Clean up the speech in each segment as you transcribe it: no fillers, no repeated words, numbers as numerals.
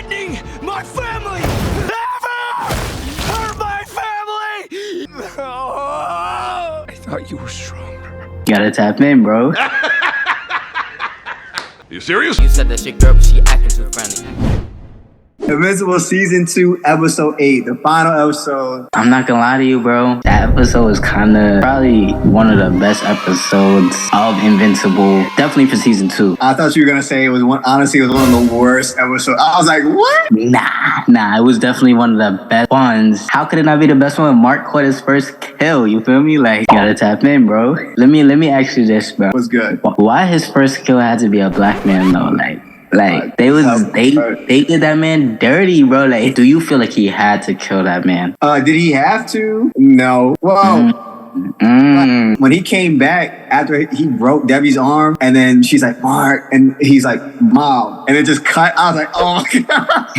threatening my family! Never hurt my family! I thought you were stronger. Gotta tap in, bro. You serious? You said that shit, girl, but she acting too friendly. Invincible Season 2, Episode 8, the final episode. I'm not gonna lie to you, bro. That episode was probably one of the best episodes of Invincible. Definitely for Season 2. I thought you were gonna say it was one of the worst episodes. I was like, what? Nah, it was definitely one of the best ones. How could it not be the best one when Mark caught his first kill? You feel me? Like, you gotta tap in, bro. Let me ask you this, bro. What's good? Why his first kill had to be a black man though? Like they did that man dirty, bro. Like, do you feel like he had to kill that man? Did he have to? No. Well, when he came back after he broke Debbie's arm, and then she's like, Mark, and he's like, Mom, and it just cut. I was like, oh God.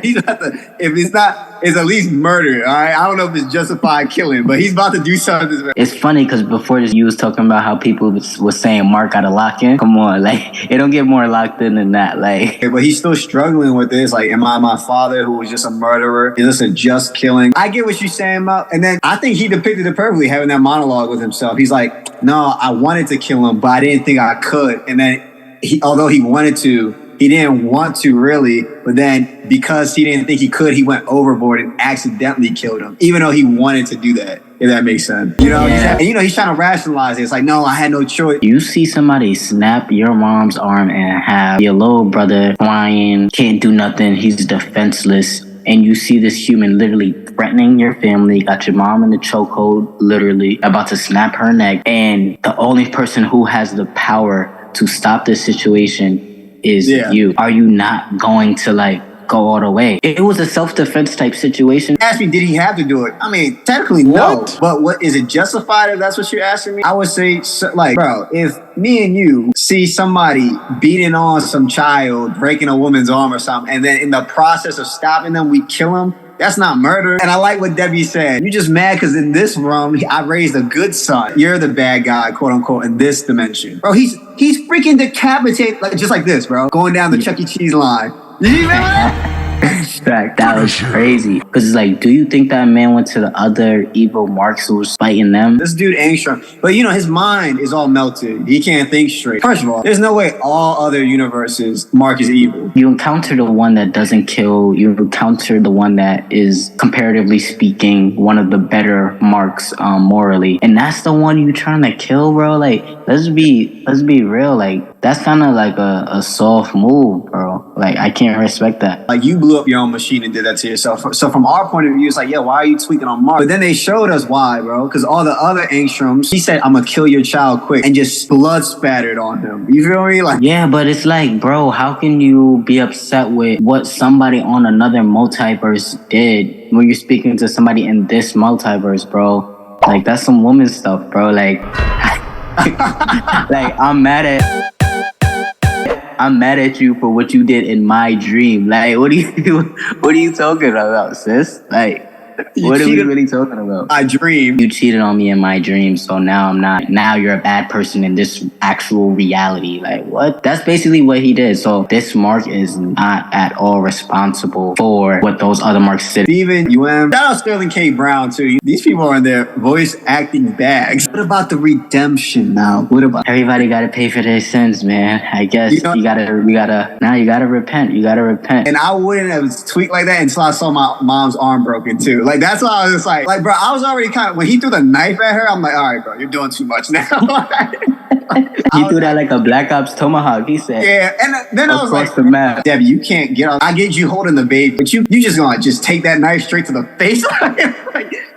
He's about to, if it's not, it's at least murder. All right, I don't know if it's justified killing, but he's about to do something. It's funny because before this, you was talking about how people was saying Mark got to lock in. Come on, like, it don't get more locked in than that. Like, but he's still struggling with this. Like, am I my father who was just a murderer? Is this a just killing? I get what you're saying about, and then I think he depicted it perfectly, having that monologue with himself. He's like, no, I wanted to kill him, but I didn't think I could. And then although he wanted to, he didn't want to really, but then because he didn't think he could, he went overboard and accidentally killed him, even though he wanted to do that, if that makes sense. You know, yeah. He's trying to rationalize it. It's like, no, I had no choice. You see somebody snap your mom's arm and have your little brother crying, can't do nothing, he's defenseless, and you see this human literally threatening your family, got your mom in the chokehold, literally, about to snap her neck, and the only person who has the power to stop this situation is you. Are you not going to go all the way? It was a self-defense type situation. Ask me, did he have to do it? I mean, technically no. But what is it justified if that's what you're asking me? I would say, bro, if me and you see somebody beating on some child, breaking a woman's arm or something, and then in the process of stopping them, we kill him, that's not murder. And I like what Debbie said. You're just mad because in this room, I raised a good son. You're the bad guy, quote unquote, in this dimension. Bro, he's freaking decapitated, just like this, bro. Going down the Chuck E. Cheese line. You remember that? That was crazy. Because it's like, do you think that man went to the other evil Marks who was fighting them? This dude Angstrom. But his mind is all melted. He can't think straight. First of all, there's no way all other universes Mark is evil. You encounter the one that doesn't kill. You encounter the one that is, comparatively speaking, one of the better Marks morally. And that's the one you trying to kill, bro? Like, let's be real. Like, that's kind of like a soft move, bro. Like, I can't respect that. Like, you blew up your own machine and did that to yourself. So from our point of view, it's like, yeah, why are you tweaking on Mark? But then they showed us why, bro. Because all the other Angstroms, he said, I'm going to kill your child quick, and just blood spattered on him. You feel me? Like, yeah, but it's like, bro, how can you be upset with what somebody on another multiverse did when you're speaking to somebody in this multiverse, bro? Like, that's some woman stuff, bro. Like, like, I'm mad at you for what you did in my dream. Like, what are you talking about, sis? Like, what are we really talking about? I dream. You cheated on me in my dream, so now I'm not. Now you're a bad person in this actual reality. Like, what? That's basically what he did. So this Mark is not at all responsible for what those other Marks did. Steven, shout out Sterling K. Brown, too. These people are in their voice acting bags. What about the redemption now? What about... Everybody got to pay for their sins, man. I guess you gotta repent. You gotta repent. And I wouldn't have tweaked like that until I saw my mom's arm broken, too. Like, that's why I was just like, bro, I was already kind of, when he threw the knife at her, I'm like, all right, bro, you're doing too much now. He threw that like a Black Ops Tomahawk, he said. Yeah, and then I was like, the map. Debbie, you can't get on. I get you holding the baby, but you just gonna just take that knife straight to the face.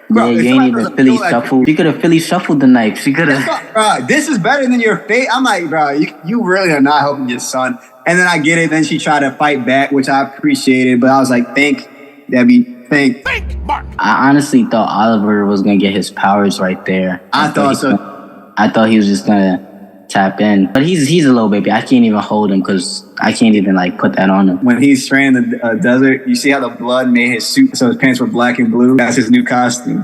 Bro, yeah, you ain't even Philly shuffled. She could have Philly shuffled the knife. She could have. Bro, this is better than your face. I'm like, bro, you really are not helping your son. And then I get it. Then she tried to fight back, which I appreciated. But I was like, thank Debbie. Think, Mark. I honestly thought Oliver was gonna get his powers right there. I thought so. I thought he was just gonna tap in, but he's a little baby. I can't even hold him because I can't even like put that on him. When he's stranded in the desert, you see how the blood made his suit, so his pants were black and blue. That's his new costume.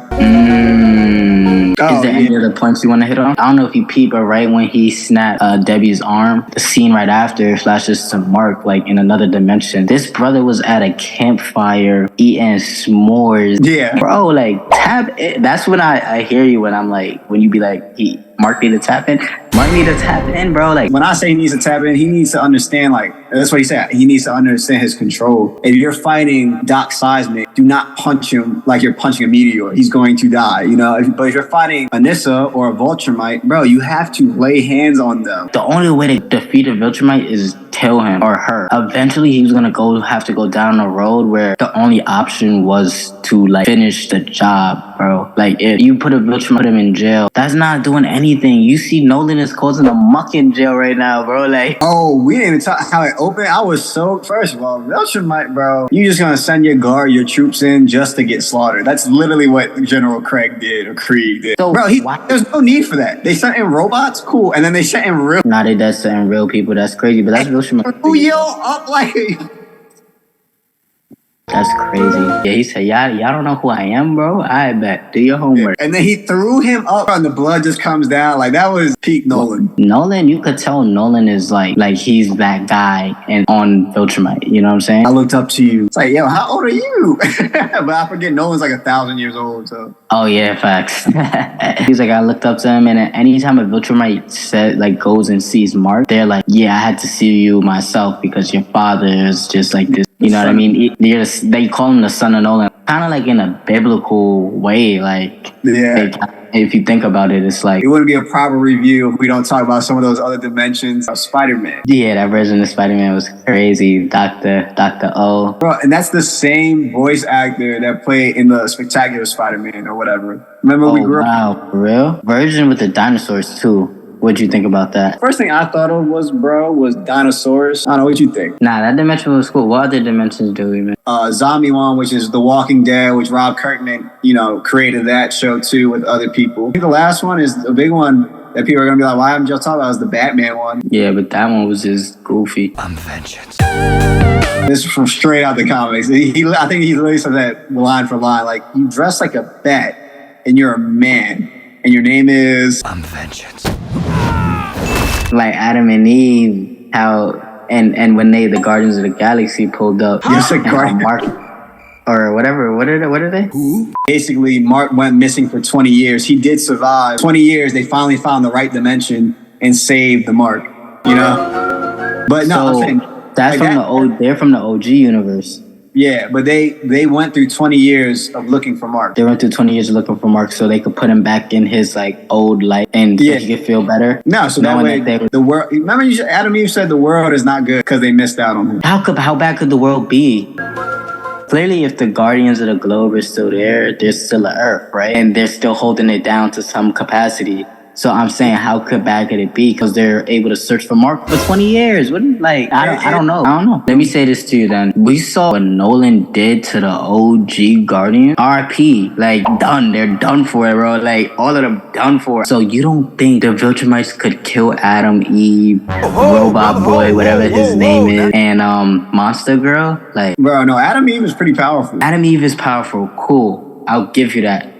Is there any other points you want to hit on? I don't know if you peep, but right when he snapped Debbie's arm, the scene right after flashes to Mark, like in another dimension. This brother was at a campfire eating s'mores. Yeah. Bro, like, tap in. That's when I hear you when I'm like, when you be like, Mark need to tap in. Mark need to tap in, bro. Like, when I say he needs to tap in, he needs to understand, like, that's what he said. He needs to understand his control. If you're fighting Doc Seismic, do not punch him like you're punching a meteor. He's going to die, you know? But if you're fighting Anissa or a Viltrumite, bro, you have to lay hands on them. The only way to defeat a Viltrumite is kill him or her. Eventually, he was gonna have to go down a road where the only option was to like finish the job, bro. Like, if you put a Viltrumite, put him in jail, that's not doing anything. You see, Nolan is causing a muck in jail right now, bro. Like, oh, we didn't even talk how it opened. I was so, first of all, Viltrumite, bro, you just gonna send your troops in just to get slaughtered. That's literally what General Craig did or Krieg did. So, bro, there's no need for that. They sent in robots, cool, and then they sent in real. Nah, they sent in real people. That's crazy, but that's Viltrumite. Who yell up like? That's crazy. Yeah, he said, y'all don't know who I am, bro? I bet. Do your homework. And then he threw him up and the blood just comes down. Like, that was peak Nolan. Nolan, you could tell Nolan is like he's that guy and on Viltrumite. You know what I'm saying? I looked up to you. It's like, yo, how old are you? But I forget Nolan's like 1,000 years old, so. Oh, yeah, facts. He's like, I looked up to him, and anytime a Viltrumite goes and sees Mark, they're like, yeah, I had to see you myself because your father is just like this. You know what I mean? They call him the son of Nolan, kind of like in a biblical way. Like, yeah. If you think about it, it's like, it wouldn't be a proper review if we don't talk about some of those other dimensions of Spider-Man. Yeah, that version of Spider-Man was crazy. Dr. O. Bro, and that's the same voice actor that played in the Spectacular Spider-Man or whatever. Remember we grew up? Wow, for real? Version with the dinosaurs too. What'd you think about that? First thing I thought of was dinosaurs. I don't know, what you think? Nah, that dimension was cool. What other dimensions do we miss? Zombie one, which is The Walking Dead, which Rob Kirkman, created that show too with other people. I think the last one is a big one that people are going to be like, why haven't y'all talked about? Is the Batman one. Yeah, but that one was just goofy. I'm vengeance. This is from straight out the comics. I think he literally said that line for line. Like, you dress like a bat and you're a man and your name is... I'm vengeance. Like Adam and Eve, how and when the Guardians of the Galaxy pulled up, yes, Mark or whatever. What are they? Who? Basically, Mark went missing for 20 years. He did survive. 20 years, they finally found the right dimension and saved the Mark. You know, but no, I'm saying that's like they're from the OG universe. Yeah, but they went through 20 years of looking for Mark. They went through 20 years of looking for Mark so they could put him back in his like old life and so he could feel better. No, so that way the world. Remember, Adam Eve said the world is not good because they missed out on him. How bad could the world be? Clearly, if the Guardians of the Globe are still there, there's still an Earth, right? And they're still holding it down to some capacity. So I'm saying, how bad could it be? Because they're able to search for Mark for 20 years. I don't know. Let me say this to you then. We saw what Nolan did to the OG Guardian. RP, like, done. They're done for it, bro. Like, all of them done for it. So you don't think the Viltrumites could kill Adam, Eve, Robot Boy, whatever his name is, and Monster Girl? Like, bro, no, Adam Eve is pretty powerful. Adam Eve is powerful. Cool. I'll give you that.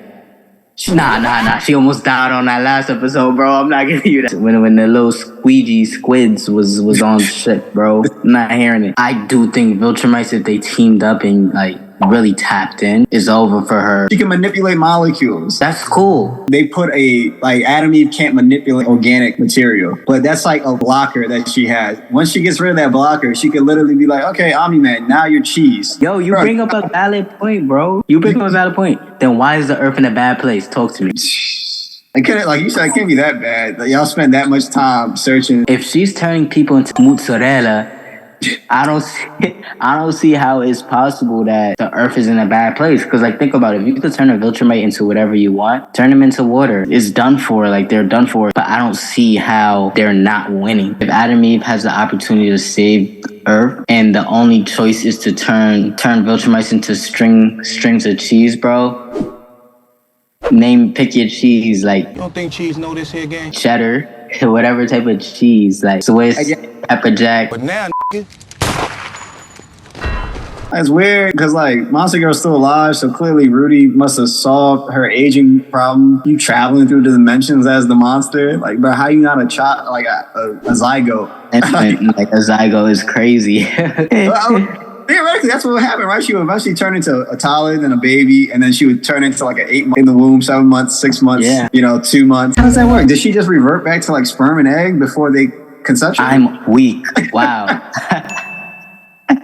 Nah. She almost died on that last episode, bro. I'm not giving you that. When the little squeegee squids was on shit, bro. I'm not hearing it. I do think Viltrumites, if they teamed up and like really tapped in, is over for her. She can manipulate molecules. That's cool. They put Adam Eve can't manipulate organic material, but that's like a blocker that she has. Once she gets rid of that blocker, she could literally be like, okay, Omni-Man, now you're cheese. Yo, you bring up a valid point, bro. You bring up a valid point. Then why is the Earth in a bad place? Talk to me. Like you said, it can't be that bad. Like, y'all spend that much time searching. If she's turning people into mozzarella, I don't see how it's possible that the Earth is in a bad place. Because, like, think about it. If you could turn a Viltrumite into whatever you want, turn them into water. It's done for. Like, they're done for. But I don't see how they're not winning. If Adam Eve has the opportunity to save Earth, and the only choice is to turn Viltrumites into strings of cheese, bro. Pick your cheese. Like, You don't think cheese know this here game? Cheddar, whatever type of cheese. Like, Swiss, pepper jack. But now That's weird because like Monster Girl's still alive, so clearly Rudy must have solved her aging problem. You traveling through the dimensions as the monster, like, bro, how you not a child, like a zygote? Like a zygote is crazy. Theoretically, that's what would happen, right? She would eventually turn into a toddler, then a baby, and then she would turn into like an 8 month in the womb, 7 months, 6 months, 2 months. How does that work? Did she just revert back to like sperm and egg before they conception? I'm weak. Wow.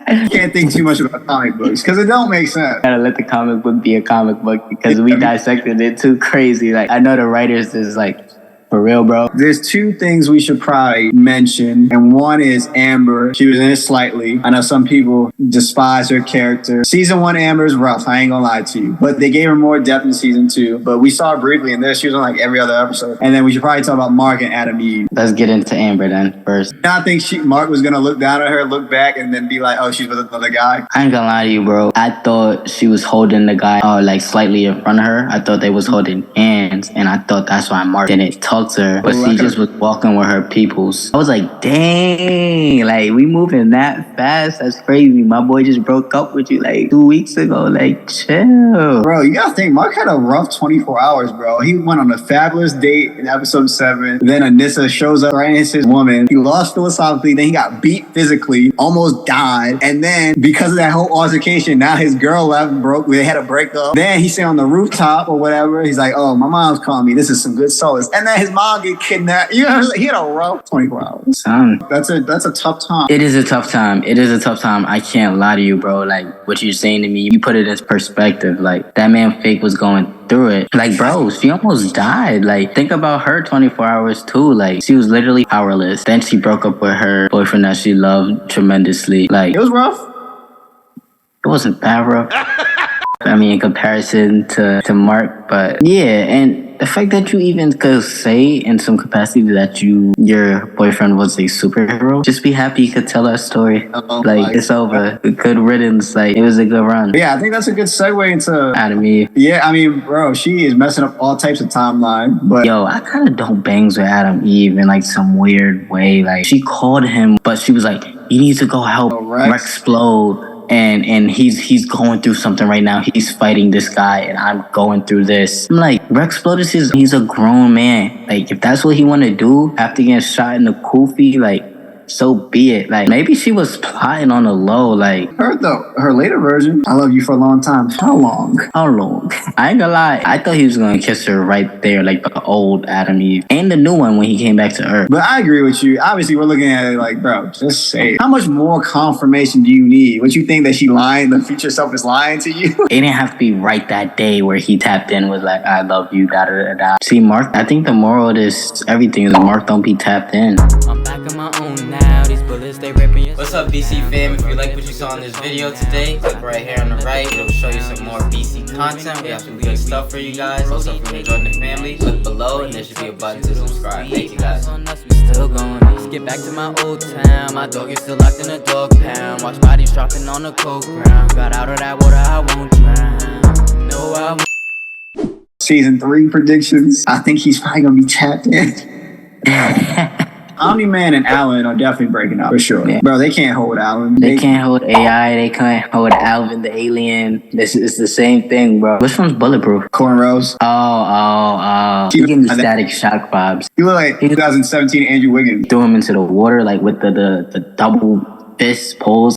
You can't think too much about comic books because it don't make sense. Gotta let the comic book be a comic book because we dissected it too crazy. Like I know the writers is like, for real, bro. There's two things we should probably mention, and one is Amber. She was in it slightly. I know some people despise her character. Season 1 Amber is rough, I ain't gonna lie to you. But they gave her more depth in season 2. But we saw her briefly in this. She was on like every other episode. And then we should probably talk about Mark and Adam Eve. Let's get into Amber then first. I think Mark was gonna look down at her, look back, and then be like, oh, she's with another guy. I ain't gonna lie to you, bro. I thought she was holding the guy like slightly in front of her. I thought they was holding hands, and I thought that's why Mark didn't talk to her. But she just was walking with her peoples. I was like, dang, like we moving that fast? That's crazy. My boy just broke up with you like 2 weeks ago. Like, chill. Bro, you gotta think, Mark had a rough 24 hours, bro. He went on a fabulous date in episode 7. Then Anissa shows up right as his woman. He lost philosophically, then he got beat physically, almost died. And then because of that whole altercation, now his girl left, broke. They had a breakup. Then he stayed on the rooftop or whatever. He's like, oh, my mom's calling me. This is some good solace. And then his mom get kidnapped. You know, he had a rough 24 hours. That's a tough time. It is a tough time. It is a tough time. I can't lie to you, bro. Like what you're saying to me, you put it in perspective. Like that man fake was going through it. Like, bro, she almost died. Like, think about her 24 hours too. Like, she was literally powerless. Then she broke up with her boyfriend that she loved tremendously. Like, it was rough. It wasn't that rough. I mean, in comparison to Mark, but yeah, and the fact that you even could say in some capacity that your boyfriend was a superhero, just be happy you could tell that story. Like, it's over. Good riddance. Like, it was a good run. Yeah, I think that's a good segue into Adam Eve. Yeah, I mean, bro, she is messing up all types of timeline. But yo, I kind of don't bangs with Adam Eve in like some weird way. Like, she called him, but she was like, you need to go help Rexplode. And he's going through something right now. He's fighting this guy, and I'm going through this. I'm like, Rexplode he's a grown man. Like, if that's what he want to do after getting shot in the kufi, like, so be it. Like, maybe she was plotting on the low. Like, her later version, I love you for a long time. How long? I ain't gonna lie, I thought he was gonna kiss her right there, like the old Adam Eve, and the new one when he came back to Earth. But I agree with you. Obviously, we're looking at it like, bro, just say it. How much more confirmation do you need? What you think that she lying, the future self is lying to you? It didn't have to be right that day where he tapped in was like, I love you, da da da da. See, Mark, I think the moral of this everything is Mark don't be tapped in. I'm back on my own now. These bullets they ripping your. What's up, BC fam? If you like what you saw in this video today, click right here on the right. It'll show you some more BC content. We have some good stuff for you guys. Also, if you're joining the family, click below and there should be a button to subscribe. Thank you guys. We still going. Let's get back to my old town. My dog is still locked in a dog pound. Watch bodies dropping on the cold ground. Got out of that water, I won't drown. No, I won't. Season 3 predictions. I think he's probably gonna be tapped in. Omni-Man and Alan are definitely breaking up for sure. Yeah. Bro, they can't hold Alan. They can't hold AI. They can't hold Alvin the alien. It's the same thing, bro. Which one's bulletproof? Cornrows. Oh. He gave me Static Shock vibes. He looked like 2017 Andrew Wiggins. Threw him into the water like with the double fist pulls.